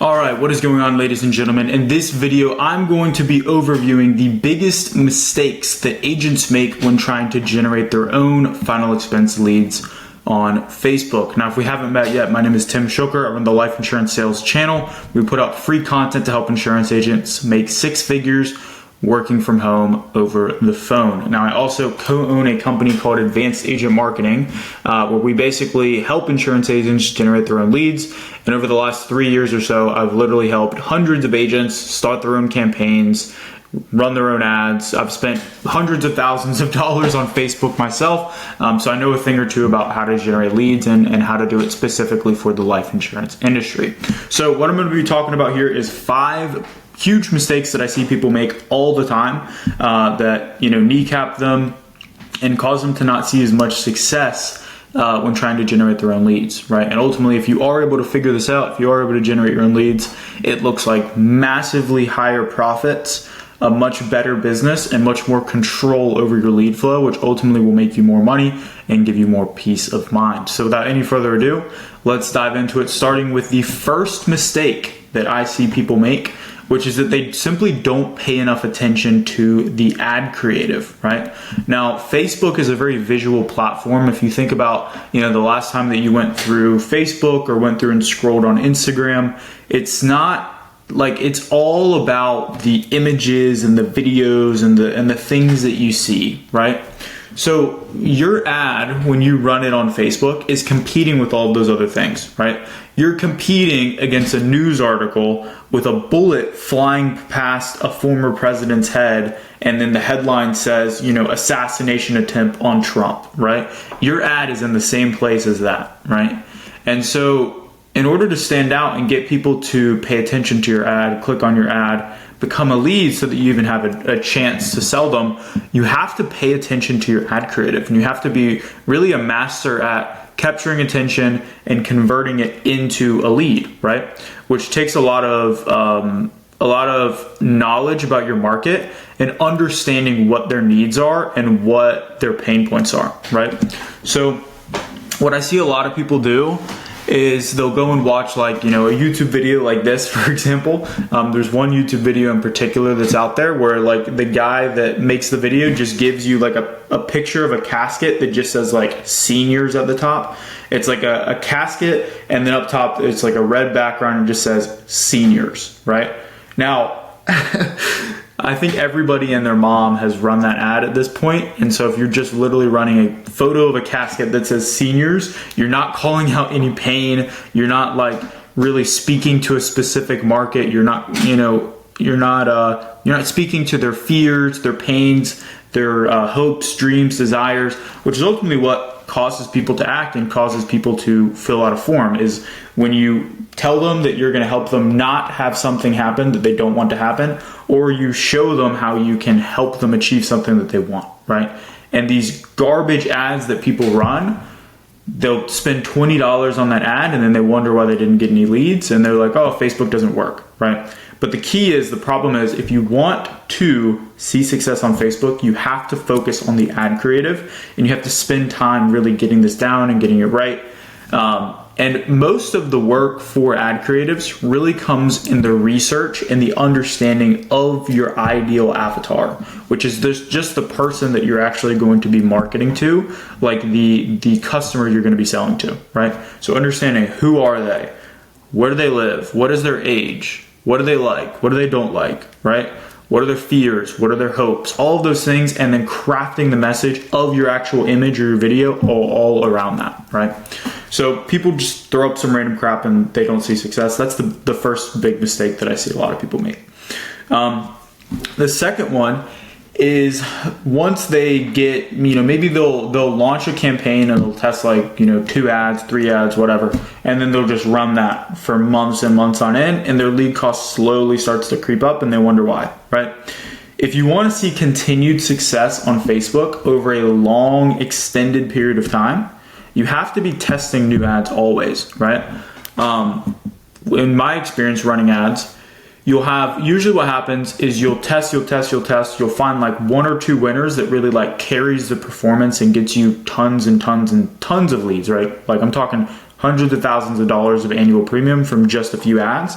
All right, what is going on, ladies and gentlemen? In this video, I'm going to be overviewing the biggest mistakes that agents make when trying to generate their own final expense leads on Facebook. Now, if we haven't met yet, my name is Tim Shoker. I run the Life Insurance Sales channel. We put out free content to help insurance agents make six figures working from home over the phone. Now, I also co-own a company called Advanced Agent Marketing, where we basically help insurance agents generate their own leads. And over the last 3 years or so, I've literally helped hundreds of agents start their own campaigns, run their own ads. I've spent hundreds of thousands of dollars on Facebook myself, so I know a thing or two about how to generate leads and how to do it specifically for the life insurance industry. So what I'm going to be talking about here is 5 huge mistakes that I see people make all the time that kneecap them and cause them to not see as much success when trying to generate their own leads, right? And ultimately, if you are able to figure this out, if you are able to generate your own leads, it looks like massively higher profits, a much better business, and much more control over your lead flow, which ultimately will make you more money and give you more peace of mind. So without any further ado, let's dive into it, starting with the first mistake that I see people make, which is that they simply don't pay enough attention to the ad creative, right? Now, Facebook is a very visual platform. If you think about, the last time that you went through Facebook or went through and scrolled on Instagram, it's not like it's all about the images and the videos and the things that you see, right? So your ad, when you run it on Facebook, is competing with all of those other things, right? You're competing against a news article with a bullet flying past a former president's head, and then the headline says, assassination attempt on Trump, right? Your ad is in the same place as that, right? And so in order to stand out and get people to pay attention to your ad, click on your ad, become a lead so that you even have a chance to sell them, you have to pay attention to your ad creative, and you have to be really a master at capturing attention and converting it into a lead, right? Which takes a lot of knowledge about your market and understanding what their needs are and what their pain points are, right? So what I see a lot of people do is they'll go and watch a YouTube video like this, for example. There's one YouTube video in particular that's out there where the guy that makes the video just gives you a picture of a casket that just says seniors at the top. It's like a casket, and then up top it's like a red background and just says seniors, right? Now, I think everybody and their mom has run that ad at this point. And so if you're just literally running a photo of a casket that says seniors, you're not calling out any pain. You're not really speaking to a specific market. You're not speaking to their fears, their pains, their hopes, dreams, desires, which is ultimately what causes people to act and causes people to fill out a form, is when you tell them that you're going to help them not have something happen that they don't want to happen, or you show them how you can help them achieve something that they want, right? And these garbage ads that people run, they'll spend $20 on that ad and then they wonder why they didn't get any leads, and they're like, oh, Facebook doesn't work, right? But the key is, the problem is, if you want to see success on Facebook, you have to focus on the ad creative, and you have to spend time really getting this down and getting it right. And most of the work for ad creatives really comes in the research and the understanding of your ideal avatar, which is just the person that you're actually going to be marketing to, like the customer you're going to be selling to, right? So understanding, who are they? Where do they live? What is their age? What do they like? What do they don't like, right? What are their fears? What are their hopes? All of those things, and then crafting the message of your actual image or your video all around that, right? So people just throw up some random crap and they don't see success. That's the first big mistake that I see a lot of people make. The second one is, once they get, maybe they'll launch a campaign and they'll test 2 ads, 3 ads, whatever, and then they'll just run that for months and months on end, and their lead cost slowly starts to creep up and they wonder why, right? If you want to see continued success on Facebook over a long, extended period of time, you have to be testing new ads always, right? In my experience running ads, usually what happens is you'll test, you'll find 1 or 2 winners that really carries the performance and gets you tons and tons and tons of leads, right? I'm talking hundreds of thousands of dollars of annual premium from just a few ads.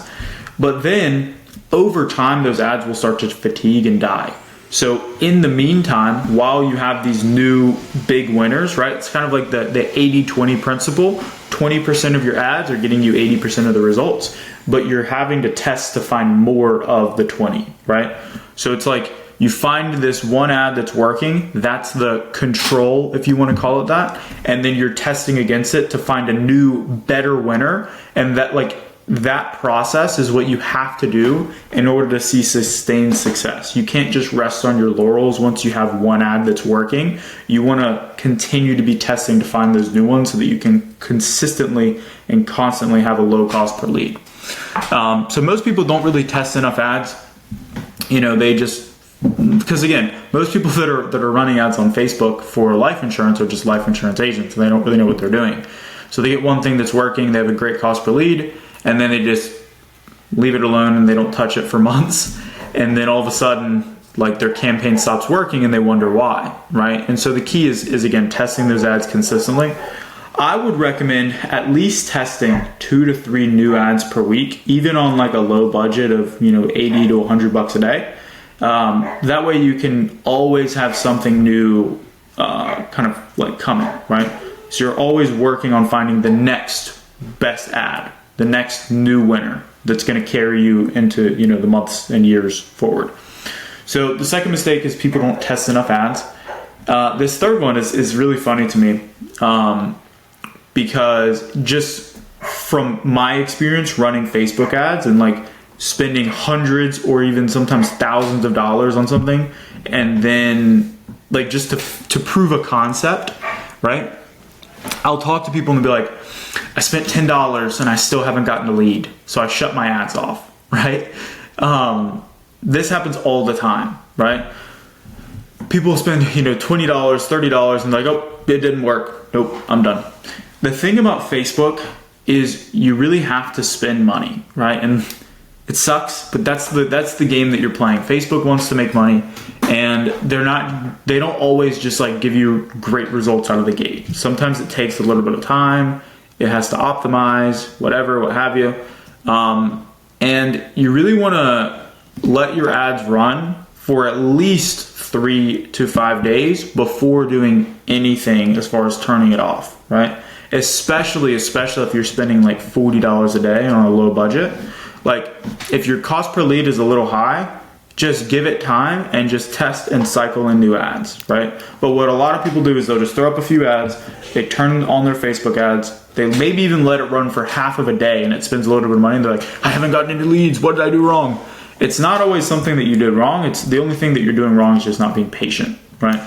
But then over time, those ads will start to fatigue and die. So in the meantime, while you have these new big winners, right? It's kind of like the 80-20 principle. 20% of your ads are getting you 80% of the results, but you're having to test to find more of the 20, right? So it's like you find this one ad that's working, that's the control, if you want to call it that, and then you're testing against it to find a new, better winner, and that process is what you have to do in order to see sustained success. You can't just rest on your laurels once you have one ad that's working. You want to continue to be testing to find those new ones so that you can consistently and constantly have a low cost per lead. So most people don't really test enough ads. They just, because again, most people that are running ads on Facebook for life insurance are just life insurance agents, and they don't really know what they're doing. So they get one thing that's working, they have a great cost per lead, and then they just leave it alone and they don't touch it for months. And then all of a sudden, their campaign stops working and they wonder why, right? And so the key is again, testing those ads consistently. I would recommend at least testing 2 to 3 new ads per week, even on a low budget of, $80 to $100 a day. That way you can always have something new coming, right? So you're always working on finding the next best ad, the next new winner that's going to carry you into the months and years forward. So the second mistake is people don't test enough ads. This third one is really funny to me because just from my experience running Facebook ads and spending hundreds or even sometimes thousands of dollars on something, and then just to prove a concept, right? I'll talk to people and be like, I spent $10 and I still haven't gotten a lead, so I shut my ads off, right? This happens all the time, right? People spend, $20, $30 and oh, it didn't work. Nope, I'm done. The thing about Facebook is you really have to spend money, right? And it sucks, but that's the game that you're playing. Facebook wants to make money, and they don't always just give you great results out of the gate. Sometimes it takes a little bit of time. It has to optimize, what have you. And you really want to let your ads run for at least 3 to 5 days before doing anything as far as turning it off, right? Especially if you're spending $40 a day on a low budget. If your cost per lead is a little high, just give it time and just test and cycle in new ads, right? But what a lot of people do is they'll just throw up a few ads, they turn on their Facebook ads, they maybe even let it run for half of a day and it spends a little bit of money and they're I haven't gotten any leads, what did I do wrong? It's not always something that you did wrong. It's the only thing that you're doing wrong is just not being patient, right?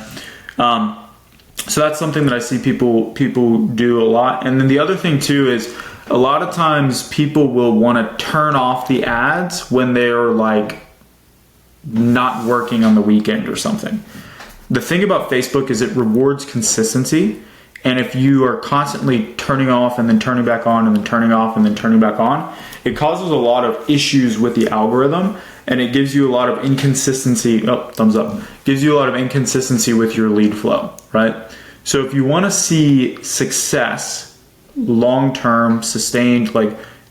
So that's something that I see people do a lot. And then the other thing too is a lot of times people will want to turn off the ads when they're not working on the weekend or something. The thing about Facebook is it rewards consistency. And if you are constantly turning off and then turning back on and then turning off and then turning back on, it causes a lot of issues with the algorithm, and it gives you a lot of inconsistency. Thumbs up. Gives you a lot of inconsistency with your lead flow, right? So if you want to see success, long-term, sustained,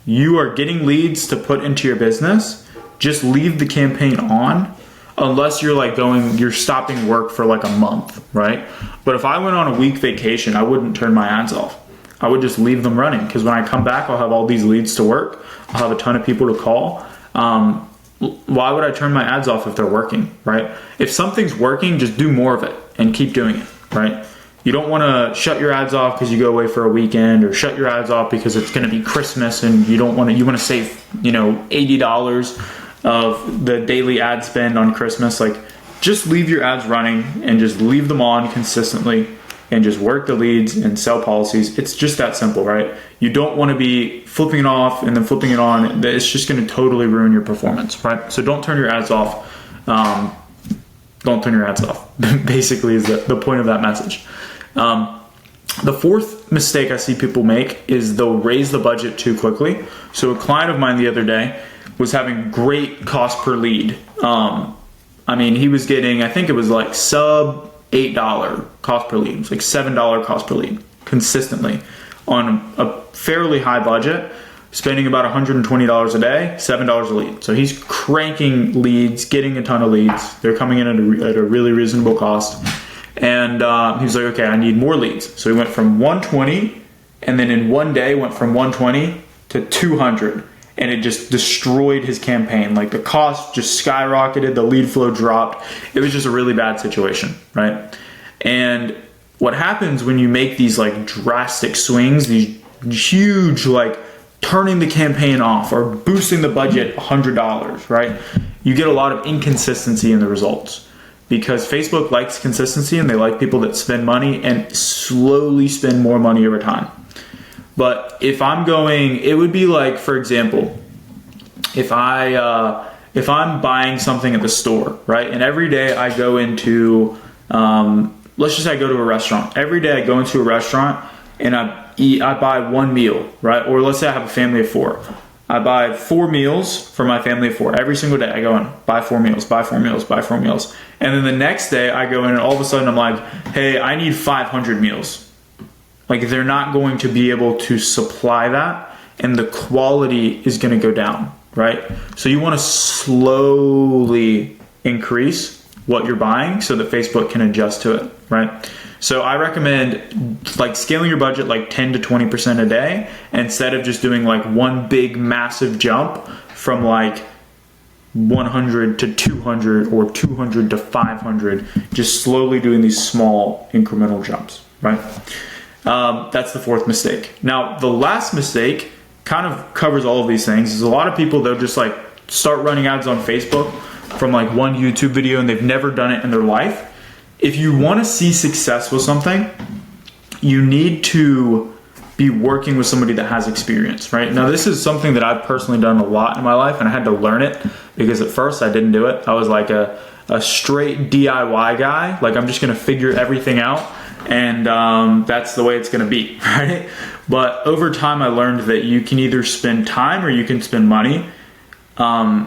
you are getting leads to put into your business, just leave the campaign on. Unless you're stopping work for a month, right? But if I went on a week vacation, I wouldn't turn my ads off. I would just leave them running, because when I come back, I'll have all these leads to work. I'll have a ton of people to call. Why would I turn my ads off if they're working, right? If something's working, just do more of it and keep doing it, right? You don't want to shut your ads off because you go away for a weekend, or shut your ads off because it's going to be Christmas and you want to save, $80 of the daily ad spend on Christmas. Just leave your ads running and just leave them on consistently and just work the leads and sell policies. It's just that simple, right? You don't want to be flipping it off and then flipping it on. It's just going to totally ruin your performance, right? So don't turn your ads off. Don't turn your ads off, basically is the point of that message. The fourth mistake I see people make is they'll raise the budget too quickly. So a client of mine the other day was having great cost per lead. He was getting, I think it was sub $8 cost per lead. It was $7 cost per lead consistently. on a fairly high budget, spending about $120 a day, $7 a lead. So he's cranking leads, getting a ton of leads. They're coming in at a really reasonable cost. And he's like, okay, I need more leads. So he went from 120, and then in one day went from 120 to 200. And it just destroyed his campaign. Like the cost just skyrocketed, the lead flow dropped. It was just a really bad situation, right? And what happens when you make these like drastic swings, these huge like turning the campaign off or boosting the budget $100, right? You get a lot of inconsistency in the results because Facebook likes consistency and they like people that spend money and slowly spend more money over time. But if I'm going, it would be like, for example, if I'm buying something at the store, right? And every day I go into, let's just say I go to a restaurant. Every day I go into a restaurant and I buy one meal, right? Or let's say I have a family of 4. I buy 4 meals for my family of 4. Every single day I go in, buy 4 meals, buy 4 meals, buy 4 meals. And then the next day I go in and all of a sudden I'm like, hey, I need 500 meals. Like they're not going to be able to supply that and the quality is going to go down, right? So you want to slowly increase what you're buying so that Facebook can adjust to it, right? So I recommend like scaling your budget like 10 to 20% a day instead of just doing like one big massive jump from like 100 to 200 or 200 to 500, just slowly doing these small incremental jumps, right? That's the 4th mistake. Now, the last mistake kind of covers all of these things. Is a lot of people, they'll just like start running ads on Facebook from like one YouTube video and they've never done it in their life. If you want to see success with something, you need to be working with somebody that has experience, right? Now, this is something that I've personally done a lot in my life and I had to learn it because at first I didn't do it. I was like a straight DIY guy. Like I'm just going to figure everything out. And that's the way it's going to be, right? But over time, I learned that you can either spend time or you can spend money. And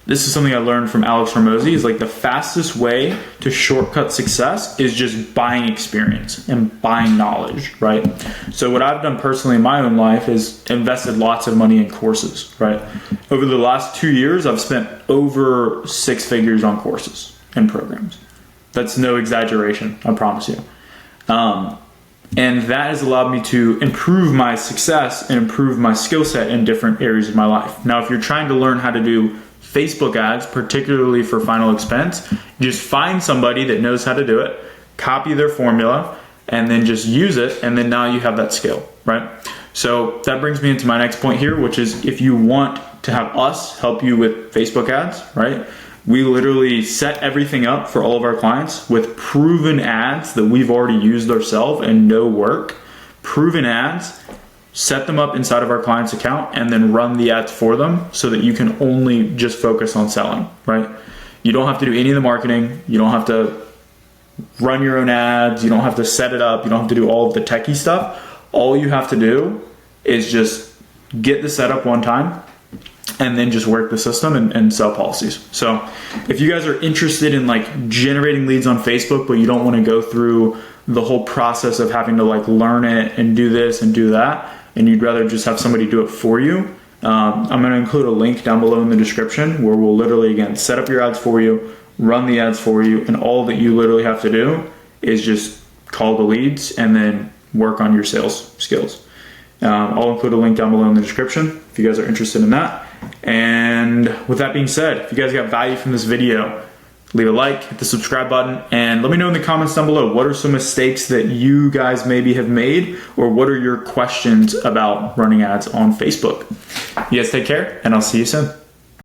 this is something I learned from Alex Hormozi, is like the fastest way to shortcut success is just buying experience and buying knowledge, right? So what I've done personally in my own life is invested lots of money in courses, right? Over the last 2 years, I've spent over 6 figures on courses and programs. That's no exaggeration, I promise you. And that has allowed me to improve my success and improve my skill set in different areas of my life. Now, if you're trying to learn how to do Facebook ads, particularly for final expense, just find somebody that knows how to do it, copy their formula, and then just use it, and then now you have that skill, right? So that brings me into my next point here, which is if you want to have us help you with Facebook ads, right? We literally set everything up for all of our clients with proven ads that we've already used ourselves and know work. Proven ads, set them up inside of our client's account and then run the ads for them so that you can only just focus on selling, right? You don't have to do any of the marketing. You don't have to run your own ads. You don't have to set it up. You don't have to do all of the techie stuff. All you have to do is just get the setup one time and then just work the system and sell policies. So if you guys are interested in like generating leads on Facebook, but you don't want to go through the whole process of having to like learn it and do this and do that, and you'd rather just have somebody do it for you, I'm going to include a link down below in the description where we'll literally, again, set up your ads for you, run the ads for you, and all that you literally have to do is just call the leads and then work on your sales skills. I'll include a link down below in the description if you guys are interested in that. And with that being said, if you guys got value from this video, leave a like, hit the subscribe button, and let me know in the comments down below what are some mistakes that you guys maybe have made, or what are your questions about running ads on Facebook. You guys take care, and I'll see you soon.